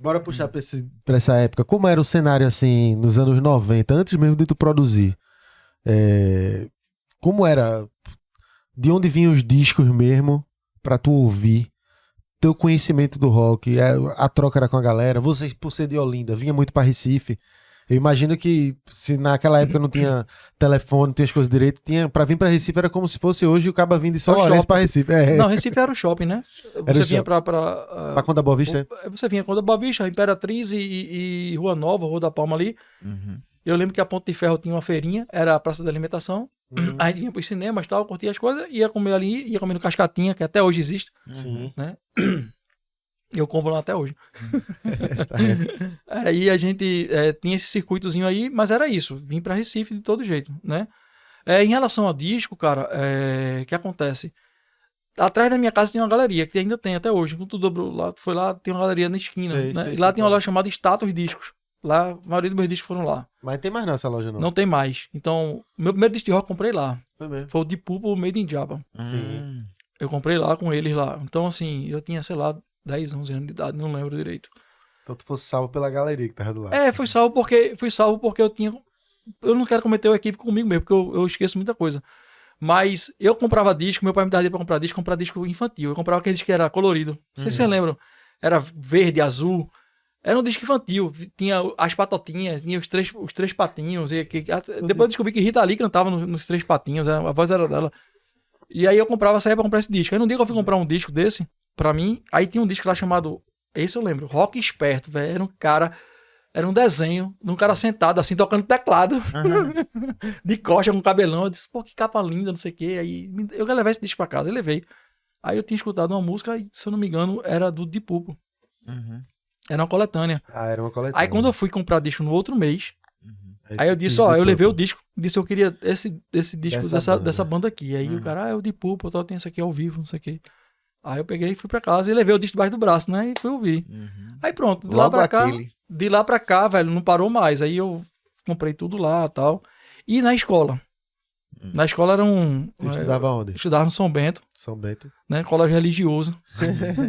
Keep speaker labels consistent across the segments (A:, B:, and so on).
A: Bora puxar pra essa época. Como era o cenário, assim, nos anos 90, antes mesmo de tu produzir? Como era? De onde vinham os discos mesmo pra tu ouvir? Teu conhecimento do rock, a troca era com a galera. Você, por ser de Olinda, vinha muito pra Recife. Eu imagino que se naquela época não tinha telefone, não tinha as coisas direito, pra vir pra Recife era como se fosse hoje o caba vindo de São Lourenço pra Recife.
B: Não, Recife era o shopping, né? Você vinha pra
A: Conda Boa Vista?
B: Você vinha Conda Boa Vista, Imperatriz e Rua Nova, Rua da Palma ali.
C: Uhum.
B: Eu lembro que a Ponte de Ferro tinha uma feirinha, era a Praça da Alimentação. A gente vinha pros cinemas e tal, curtia as coisas, ia comer ali, ia comer no Cascatinha, que até hoje existe.
A: Sim.
B: Né? Eu compro lá até hoje. Aí a gente tinha esse circuitozinho aí, mas era isso, vim pra Recife de todo jeito, né? Em relação a disco, cara, o que acontece? Atrás da minha casa tem uma galeria, que ainda tem até hoje. Quando tu dobrou lá, foi lá, tem uma galeria na esquina, né? E lá tem uma loja chamada Status Discos. Lá, a maioria dos meus discos foram lá.
A: Mas tem mais não essa loja, não?
B: Não tem mais. Então, meu primeiro disco de rock eu comprei lá.
A: Foi mesmo.
B: Foi o Deep Purple Made in Japan.
A: Sim.
B: Eu comprei lá com eles lá. Então, assim, eu tinha, sei lá, 10, 11 anos de idade, não lembro direito.
A: Então tu fosse salvo pela galeria que tava do lado.
B: Fui salvo porque eu tinha... Eu não quero cometer o equívoco comigo mesmo, porque eu esqueço muita coisa. Mas eu comprava disco, meu pai me dava dinheiro pra comprar disco infantil. Eu comprava aquele disco que era colorido. Não sei se vocês lembram. Era verde, azul. Era um disco infantil. Tinha as patotinhas, tinha os três patinhos. Depois eu descobri que Rita Lee cantava nos Três Patinhos, a voz era dela. E aí eu saía pra comprar esse disco. Aí no dia que eu fui comprar um disco desse, pra mim, aí tinha um disco lá chamado, esse eu lembro, Rock Esperto, velho. Era um desenho de um cara sentado assim, tocando teclado. De coxa, com cabelão. Eu disse, pô, que capa linda, não sei o quê. Aí eu ia levar esse disco pra casa, eu levei. Aí eu tinha escutado uma música, se eu não me engano, era do Deep Purple. Era uma coletânea.
A: Era uma coletânea.
B: Aí quando eu fui comprar disco no outro mês, aí eu disse, eu levei o disco, disse eu queria esse disco dessa banda aqui. Aí o cara, é o Deep Purple, tem isso aqui ao vivo, não sei o quê. Aí eu peguei e fui pra casa e levei o disco debaixo do braço, né? E fui ouvir. Aí pronto, de lá pra cá, velho, não parou mais. Aí eu comprei tudo lá e tal. E na escola? Na escola era
A: Você estudava onde?
B: Estudava no São Bento.
A: São Bento.
B: Né? Colégio religioso.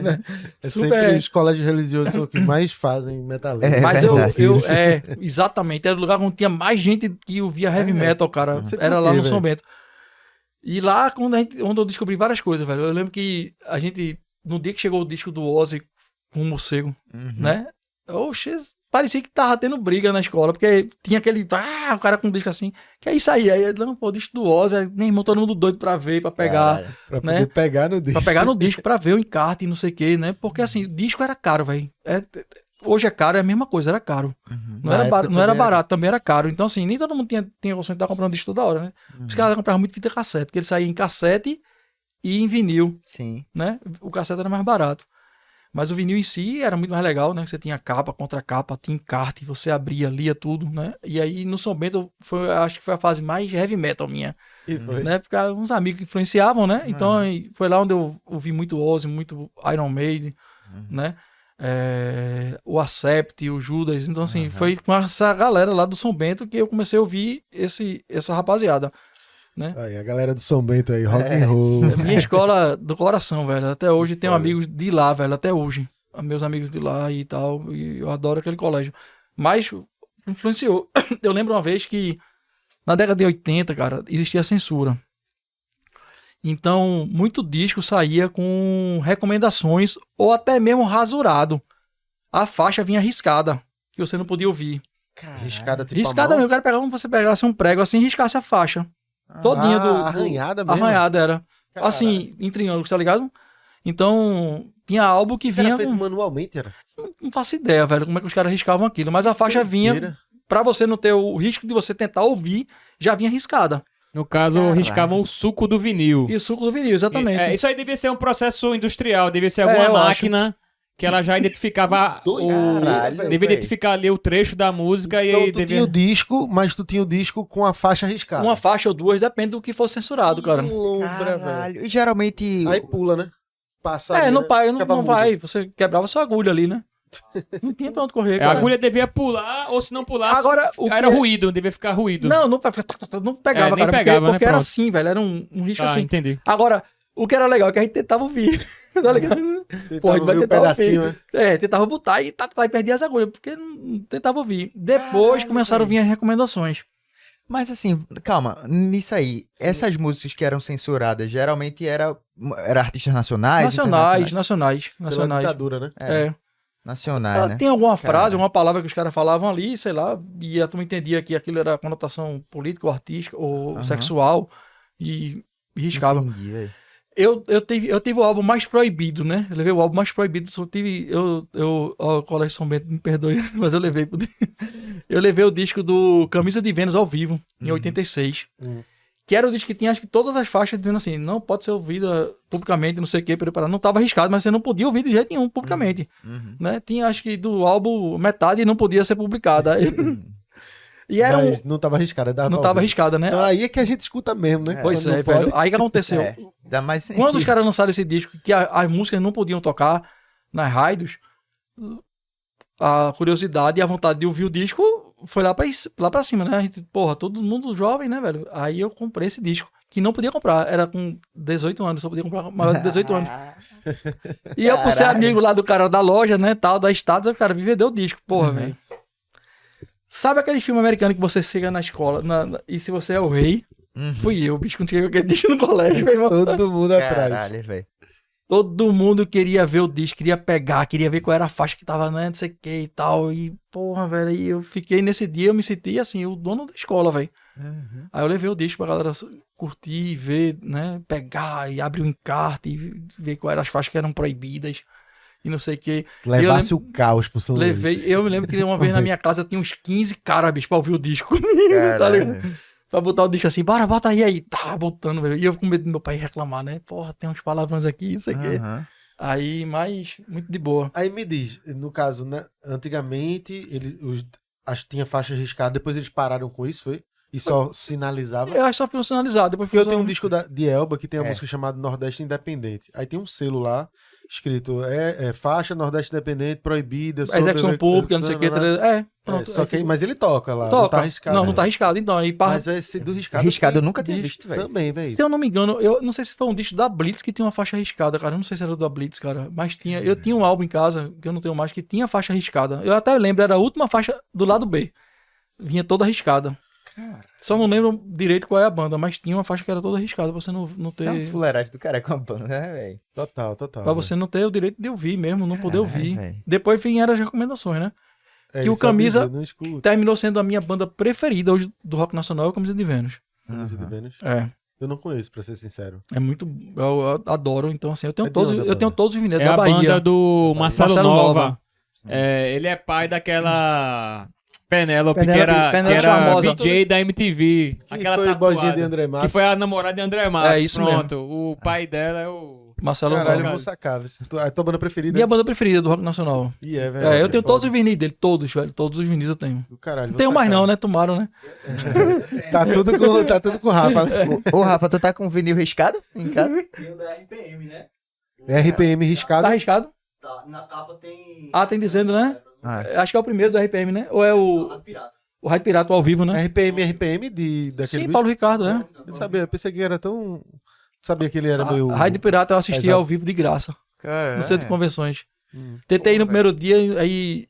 B: Né?
A: Sempre os colégios religiosos são os que mais fazem metaleiro.
B: Mas exatamente, era o lugar onde tinha mais gente que ouvia heavy metal, cara. Era lá no São Bento. E lá, onde eu descobri várias coisas, velho. Eu lembro que a gente, no dia que chegou o disco do Ozzy com o Morcego, né? Oxe, parecia que tava tendo briga na escola, porque tinha aquele, o cara com um disco assim, que é isso aí. Aí, não, pô, o disco do Ozzy, nem irmão, todo mundo doido pra ver, pra pegar.
A: Pra poder pegar no disco.
B: Pra pegar no disco, pra ver o encarte e não sei o que, né? Porque assim, o disco era caro, velho. Hoje é caro, é a mesma coisa, era caro. Não era barato, também era caro. Então, assim, nem todo mundo tinha condição de estar comprando disco toda hora, né? Os caras compravam muito fita cassete, porque ele saía em cassete e em vinil.
C: Sim.
B: Né? O cassete era mais barato. Mas o vinil em si era muito mais legal, né? Você tinha capa, contra capa, tinha encarte, você abria, lia tudo, né? E aí no São Bento, acho que foi a fase mais heavy metal minha. Né? Porque uns amigos influenciavam, né? Então foi lá onde eu ouvi muito Ozzy, muito Iron Maiden, né? O Accept, o Judas. Então, assim, foi com essa galera lá do São Bento que eu comecei a ouvir essa rapaziada. Né?
A: Aí, a galera do São Bento aí, rock and roll.
B: Minha escola do coração, velho. Até hoje tenho amigos de lá, velho. Até hoje. Meus amigos de lá e tal. E eu adoro aquele colégio. Mas influenciou. Eu lembro uma vez que na década de 80, cara, existia censura. Então, muito disco saía com recomendações ou até mesmo rasurado. A faixa vinha riscada, que você não podia ouvir.
A: Riscada tipo
B: riscada mesmo. O cara pegava, você pegasse um prego assim e riscasse a faixa. Todinha
A: arranhada mesmo?
B: Arranhada era.
A: Caralho.
B: Assim, em triângulos, tá ligado? Então, tinha álbum que vinha...
A: Era feito manualmente, era?
B: Não faço ideia, velho, como é que os caras riscavam aquilo. Mas a faixa vinha, pra você não ter o risco de você tentar ouvir, já vinha riscada.
D: No caso, riscavam o suco do vinil.
B: E o suco do vinil, exatamente.
D: Isso aí devia ser um processo industrial, devia ser alguma máquina... Que ela já identificava devia identificar ali o trecho da música
A: então,
D: e
A: tu tinha o disco, mas tu tinha o disco com a faixa riscada.
B: Uma faixa ou duas, depende do que for censurado, cara.
C: Caralho. E geralmente...
A: Aí pula, né? Passa
B: não vai. Você quebrava sua agulha ali, né? Não tinha pra onde correr, cara.
D: A agulha devia pular, ou se não pulasse,
B: agora,
D: era ruído, devia ficar ruído.
B: Não pegava,
D: nem
B: cara.
D: Pegava,
B: porque era assim, velho. Era um risco assim.
D: Entendi.
B: Agora, O que era legal é que a gente tentava ouvir. Tá ligado? Pô, a gente vai tentar ouvir. Tentava botar e perdia as agulhas, porque não tentava ouvir. Depois começaram a vir as recomendações.
C: Mas assim, calma, nisso aí, essas músicas que eram censuradas, geralmente era artistas nacionais?
B: Nacionais.
A: Pela ditadura, né?
C: Nacionais, né?
B: Tem alguma frase, alguma palavra que os caras falavam ali, sei lá, e a turma entendia que aquilo era conotação política ou artística ou sexual e riscava.
C: Entendi, velho.
B: Eu tive o álbum mais proibido, né? Eu levei o álbum mais proibido, só tive. O Colégio São Bento me perdoe, mas eu levei. Eu levei o disco do Camisa de Vênus ao vivo, em 86. Que era o disco que tinha, acho que todas as faixas dizendo assim: não pode ser ouvida publicamente, não sei o que, não estava arriscado, mas você não podia ouvir de jeito nenhum publicamente. Né? Tinha, acho que do álbum, metade não podia ser publicada. E era
A: mas não estava arriscada,
B: não estava arriscada, né?
A: Então aí é que a gente escuta mesmo, né?
B: Pois é, velho. Aí que aconteceu?
C: Dá mais sentido.
B: Quando os caras lançaram esse disco, que as músicas não podiam tocar nas rádios, a curiosidade e a vontade de ouvir o disco foi lá pra cima, né? A gente, porra, todo mundo jovem, né, velho? Aí eu comprei esse disco, que não podia comprar. Era com 18 anos, só podia comprar maior de 18 anos. E eu, por ser amigo lá do cara da loja, né, tal, da Status, o cara me vendeu o disco. Porra, velho. Sabe aquele filme americano que você chega na escola e se você é o rei? Fui eu, bicho, quando cheguei com aquele disco no colégio, meu irmão.
A: Todo mundo atrás.
C: Caralho, velho.
B: Todo mundo queria ver o disco, queria pegar, queria ver qual era a faixa que tava, né, não sei o que e tal. E, porra, velho, aí eu fiquei nesse dia, eu me senti assim, o dono da escola, velho. Aí eu levei o disco pra galera curtir, ver, né, pegar e abrir o encarte e ver quais eram as faixas que eram proibidas. E não sei o que.
A: Levasse o caos pro São Luís.
B: Eu me lembro que uma vez na minha casa tinha uns 15 caras, bicho, pra ouvir o disco. Tá ligado? Pra botar o disco assim, bora, bota aí. Tá botando, velho. E eu com medo do meu pai reclamar, né? Porra, tem uns palavrões aqui, isso aqui. Aí, mas muito de boa.
A: Aí me diz, no caso, né? Antigamente, tinha faixa riscada, depois eles pararam com isso, foi? E só sinalizava?
B: Eu acho que só foi sinalizado. Depois
A: porque eu tenho um disco de Elba que tem a música chamada Nordeste Independente. Aí tem um selo lá, escrito faixa Nordeste Independente, proibida.
B: Execução pública, não sei o que.
A: Pronto. Só que, mas ele toca lá,
B: toca.
A: Não tá arriscado.
B: Não tá arriscado. Então, aí
A: mas esse do riscado.
C: Riscado eu nunca tinha visto, velho.
A: Também, velho.
B: Se eu não me engano, eu não sei se foi um disco da Blitz que tinha uma faixa riscada, cara. Eu não sei se era da Blitz, cara. Mas tinha. Eu tinha um álbum em casa, que eu não tenho mais, que tinha faixa riscada. Eu até lembro, era a última faixa do lado B. Vinha toda arriscada. Cara. Só não lembro direito qual é a banda, mas tinha uma faixa que era toda arriscada pra você não ter.
C: Isso é uma fuleiragem do cara com a banda, né, velho?
A: Total.
B: Pra você não ter o direito de ouvir mesmo, não poder ouvir. Véio. Depois vieram as recomendações, né? Que o Camisa terminou sendo a minha banda preferida hoje do rock nacional, é o Camisa de Vênus.
A: Camisa de Vênus? Eu não conheço, pra ser sincero.
B: É muito. Eu adoro, então assim, eu tenho todos os vinis da
D: a
B: Bahia.
D: Banda do Marcelo Nova. Ele é pai daquela Penélope, que era
B: famosa.
D: DJ da MTV.
A: Aquela tatuada, de André Matos.
D: Que foi a namorada de André Matos.
B: É isso
D: Pronto.
B: Mesmo.
D: O pai dela é o
B: Marcelo
A: Nova.
B: Caralho,
A: eu vou sacar. É a tua banda preferida?
B: Minha banda preferida do rock nacional.
A: E velho.
B: Eu tenho todos os vinis dele, todos, velho. Todos os vinis eu tenho.
A: Caralho,
B: não tenho mais não, né? Tomaram, né?
A: tá tudo com o Rafa.
C: Ô, Rafa, tu tá com vinil riscado em casa?
E: Tem o da RPM, né?
A: RPM riscado?
B: Tá arriscado?
E: Tá, na capa tem...
B: tem dizendo, né? Acho que é o primeiro do RPM, né? Ou é o... O Rádio Pirata ao vivo, né?
A: RPM daquele
B: Sim, Paulo Ricardo, né?
A: Eu sabia, pensei que era tão... Sabia que ele era meio...
B: Rádio Pirata eu assisti ao vivo de graça.
C: Caralho.
B: No centro de convenções. Tentei ir no primeiro dia, aí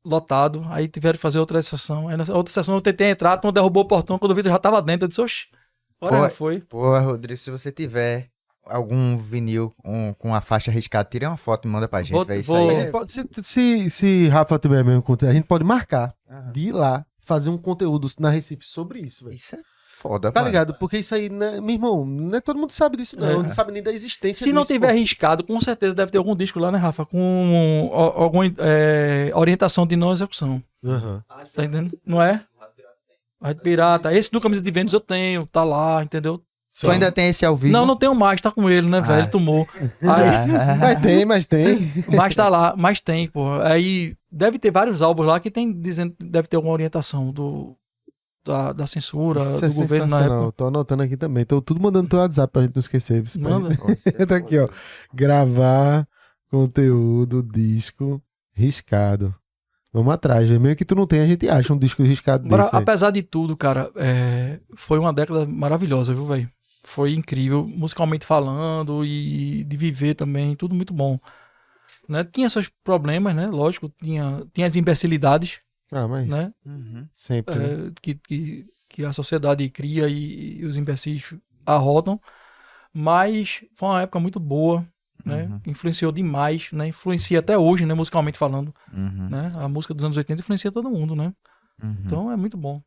B: lotado, aí tiveram que fazer outra sessão. Aí na outra sessão eu tentei entrar, a turma derrubou o portão, quando o Vitor já tava dentro, eu disse, oxi, agora já foi.
C: Porra, Rodrigo, se você tiver algum vinil com a faixa riscada, tira uma foto e manda pra gente, velho. Isso aí
A: se Rafa tiver mesmo conteúdo, a gente pode marcar de ir lá fazer um conteúdo na Recife sobre isso, velho.
C: Isso é foda,
A: tá ligado? Porque isso aí, né, meu irmão, não é todo mundo sabe disso, não. Não sabe nem da existência
B: Se não tiver arriscado, com certeza deve ter algum disco lá, né, Rafa? Com alguma orientação de não execução. Tá entendendo? Não é? Rádio Pirata. Esse do Camisa de Vênus eu tenho, tá lá, entendeu?
C: Tu ainda tem esse ao vivo?
B: Não tenho mais, tá com ele, né, velho? Ele tomou. Aí,
A: mas tem.
B: Mas tá lá, mas tem, pô. Aí deve ter vários álbuns lá que tem dizendo, deve ter alguma orientação da censura,
A: isso
B: do governo na época.
A: Tô anotando aqui também. Tô tudo mandando teu WhatsApp pra gente não esquecer.
B: Manda.
A: Tá aqui, ó. Gravar conteúdo, disco riscado. Vamos atrás, meio que tu não tem, a gente acha um disco riscado desse.
B: Apesar de tudo, cara, foi uma década maravilhosa, viu, velho? Foi incrível, musicalmente falando e de viver também, tudo muito bom. Né? Tinha seus problemas, né? Lógico, tinha as imbecilidades,
A: Mas
B: né?
A: sempre. Né?
B: Que a sociedade cria e os imbecis arrotam. Mas foi uma época muito boa, né? Influenciou demais, né? Influencia até hoje, né? Musicalmente falando. Né? A música dos anos 80 influencia todo mundo, né? Então é muito bom.